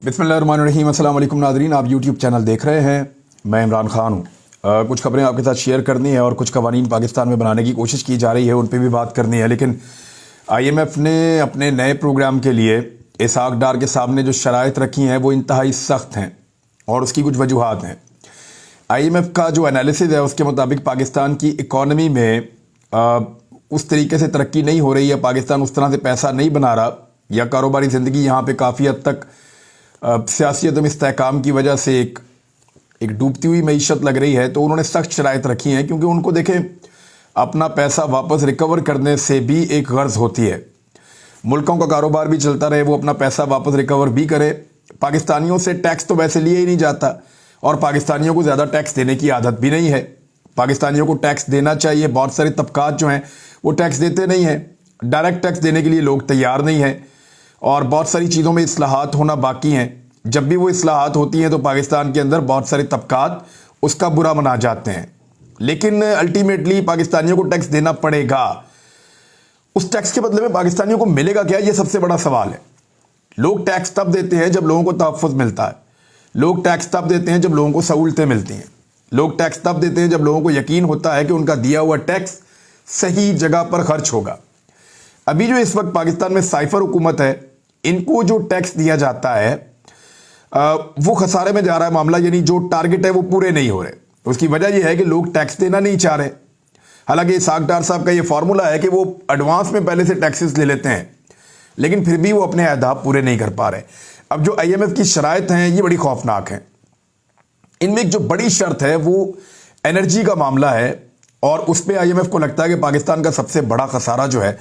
बिस्मिल्लाहिर्रहमानिर्रहीम। अस्सलाम वालेकुम नाज़रीन, आप यूट्यूब चैनल देख रहे हैं। मैं इमरान ख़ान हूँ। कुछ खबरें आपके साथ शेयर करनी है और कुछ कवानीन पाकिस्तान में बनाने की कोशिश की जा रही है, उन पर भी बात करनी है। लेकिन IMF ने अपने नए प्रोग्राम के लिए इसहाक डार के सामने जो शराइत रखी हैं वो इंतहाई सख्त हैं और उसकी कुछ वजूहात हैं। IMF का जो एनालिसिस है उसके मुताबिक पाकिस्तान की इकॉनमी में उस तरीके से तरक्की नहीं हो रही है, पाकिस्तान उस तरह से पैसा नहीं बना रहा, या कारोबारी ज़िंदगी यहाँ पे काफ़ी हद तक सियासी अदम इस्तेहकाम की वजह से एक डूबती हुई मईशत लग रही है। तो उन्होंने सख्त शराइत रखी हैं, क्योंकि उनको देखें अपना पैसा वापस रिकवर करने से भी एक गर्ज होती है। मुल्कों का कारोबार भी चलता रहे, वो अपना पैसा वापस रिकवर भी करे। पाकिस्तानियों से टैक्स तो वैसे लिए ही नहीं जाता और पाकिस्तानियों को ज़्यादा टैक्स देने की आदत भी नहीं है। पाकिस्तानियों को टैक्स देना चाहिए, बहुत सारे तबकात जो हैं वो टैक्स देते नहीं हैं, डायरेक्ट टैक्स देने के लिए लोग तैयार नहीं हैं और बहुत सारी चीज़ों में इस्लाहात होना बाकी हैं। जब भी वो इस्लाहात होती हैं तो पाकिस्तान के अंदर बहुत सारे तबकात उसका बुरा मना जाते हैं, लेकिन अल्टीमेटली पाकिस्तानियों को टैक्स देना पड़ेगा। उस टैक्स के बदले में पाकिस्तानियों को मिलेगा क्या, ये सबसे बड़ा सवाल है। लोग टैक्स तब देते हैं जब लोगों को तहफ़्फ़ुज़ मिलता है, लोग टैक्स तब देते हैं जब लोगों को सहूलतें मिलती हैं, लोग टैक्स तब देते हैं जब लोगों को यकीन होता है कि उनका दिया हुआ टैक्स सही जगह पर खर्च होगा। अभी जो इस वक्त पाकिस्तान में साइफर हुकूमत है, इनको जो टैक्स दिया जाता है वो खसारे में जा रहा है मामला, यानी जो टारगेट है वो पूरे नहीं हो रहे। उसकी वजह यह है कि लोग टैक्स देना नहीं चाह रहे। हालांकि इसहाक डार साहब का ये फार्मूला है कि वो एडवांस में पहले से टैक्सेस ले लेते हैं, लेकिन फिर भी वो अपने अहदाफ पूरे नहीं कर पा रहे। अब जो IMF की शराइत हैं ये बड़ी खौफनाक हैं। इनमें एक जो बड़ी शर्त है वो एनर्जी का मामला है और उस पर IMF को लगता है कि पाकिस्तान का सबसे बड़ा खसारा जो है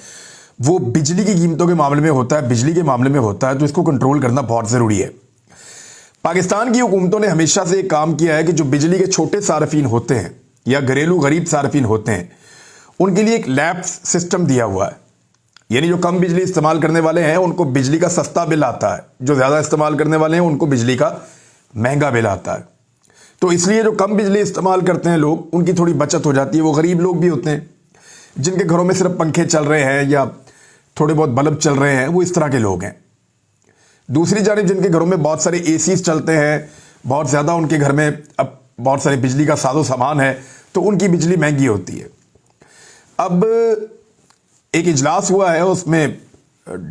वो बिजली की कीमतों के मामले में होता है, बिजली के मामले में होता है। तो इसको कंट्रोल करना बहुत ज़रूरी है। पाकिस्तान की हुकूमतों ने हमेशा से एक काम किया है कि जो बिजली के छोटे सार्फिन होते हैं या घरेलू गरीब सार्फिन होते हैं, उनके लिए एक लैप्स सिस्टम दिया हुआ है। यानी जो कम बिजली इस्तेमाल करने वाले हैं उनको बिजली का सस्ता बिल आता है, जो ज़्यादा इस्तेमाल करने वाले हैं उनको बिजली का महंगा बिल आता है। तो इसलिए जो कम बिजली इस्तेमाल करते हैं लोग, उनकी थोड़ी बचत हो जाती है। वो गरीब लोग भी होते हैं जिनके घरों में सिर्फ पंखे चल रहे हैं या थोड़े बहुत बल्ब चल रहे हैं, वो इस तरह के लोग हैं। दूसरी जानिब जिनके घरों में बहुत सारे ACs चलते हैं, बहुत ज़्यादा उनके घर में अब बहुत सारे बिजली का साजो सामान है, तो उनकी बिजली महंगी होती है। अब एक इजलास हुआ है, उसमें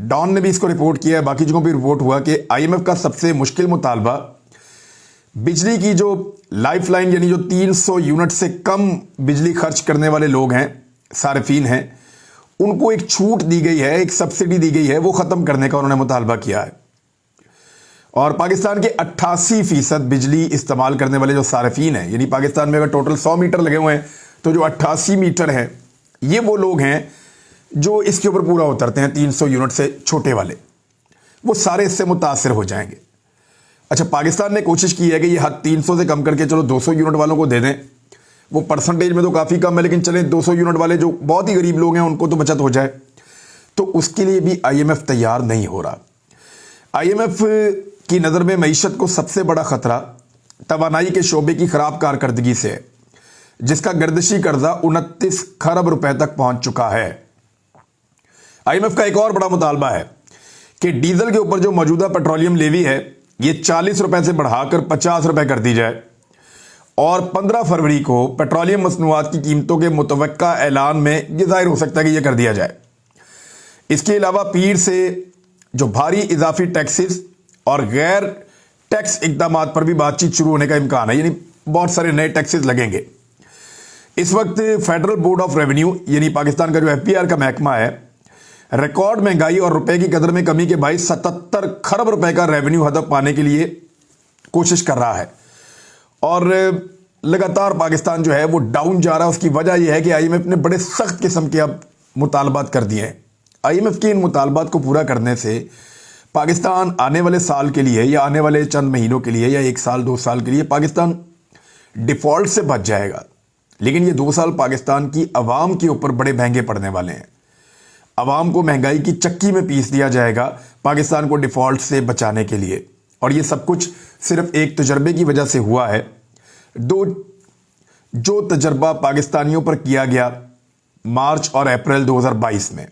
डॉन ने भी इसको रिपोर्ट किया है, बाकी जगहों पर रिपोर्ट हुआ कि IMF का सबसे मुश्किल मुतालबा बिजली की जो लाइफ लाइन, यानी जो 300 यूनिट से कम बिजली खर्च करने वाले लोग हैं, सार्फिन हैं, उनको एक छूट दी गई है, एक सब्सिडी दी गई है, वो ख़त्म करने का उन्होंने मुतालबा किया है। और पाकिस्तान के 88% बिजली इस्तेमाल करने वाले जो सार्फिन हैं, यानी पाकिस्तान में अगर टोटल 100 मीटर लगे हुए हैं तो जो 88 मीटर हैं ये वो लोग हैं जो इसके ऊपर पूरा उतरते हैं। 300 यूनिट से छोटे वाले वो सारे इससे मुतासर हो जाएंगे। अच्छा, पाकिस्तान ने कोशिश की है कि ये हद 300 से कम करके चलो 200 यूनिट वालों को दे दें। वो परसेंटेज में तो काफ़ी कम है, लेकिन चले 200 यूनिट वाले जो बहुत ही गरीब लोग हैं उनको तो बचत हो जाए। तो उसके लिए भी IMF तैयार नहीं हो रहा। IMF की नज़र में मईशत को सबसे बड़ा ख़तरा तवानाई के शोबे की ख़राब कारकर्दगी से है, जिसका गर्दिशी कर्जा 29 खरब रुपए तक पहुंच चुका है। IMF का एक और बड़ा मुतालबा है कि डीजल के ऊपर जो मौजूदा पेट्रोलियम लेवी है ये 40 रुपए से बढ़ाकर 50 रुपए कर दी जाए और 15 फरवरी को पेट्रोलियम मसनूआत की कीमतों के मुतवक्का ऐलान में यह जाहिर हो सकता है कि यह कर दिया जाए। इसके अलावा पीर से जो भारी इजाफी टैक्सेस और गैर टैक्स इकदामात पर भी बातचीत शुरू होने का इम्कान है, यानी बहुत सारे नए टैक्सेस लगेंगे। इस वक्त फेडरल बोर्ड ऑफ रेवेन्यू यानी पाकिस्तान का जो FBR का महकमा है, रिकॉर्ड महंगाई और रुपए की कदर में कमी के बाईस 77 खरब रुपए का रेवेन्यू हदफ पाने के लिए कोशिश कर रहा है और लगातार पाकिस्तान जो है वो डाउन जा रहा है। उसकी वजह यह है कि IMF ने बड़े सख्त किस्म के अब मुतालबात कर दिए हैं। IMF के इन मुतालबात को पूरा करने से पाकिस्तान आने वाले साल के लिए या आने वाले चंद महीनों के लिए या 1 साल 2 साल के लिए पाकिस्तान डिफ़ॉल्ट से बच जाएगा, लेकिन ये 2 साल पाकिस्तान की आवाम के ऊपर बड़े महंगे पड़ने वाले हैं। आवाम को महंगाई की चक्की में पीस दिया जाएगा पाकिस्तान को डिफ़ॉल्ट से बचाने के लिए, और ये सब कुछ सिर्फ एक तजर्बे की वजह से हुआ है। जो तजर्बा पाकिस्तानियों पर किया गया मार्च और अप्रैल 2022 में।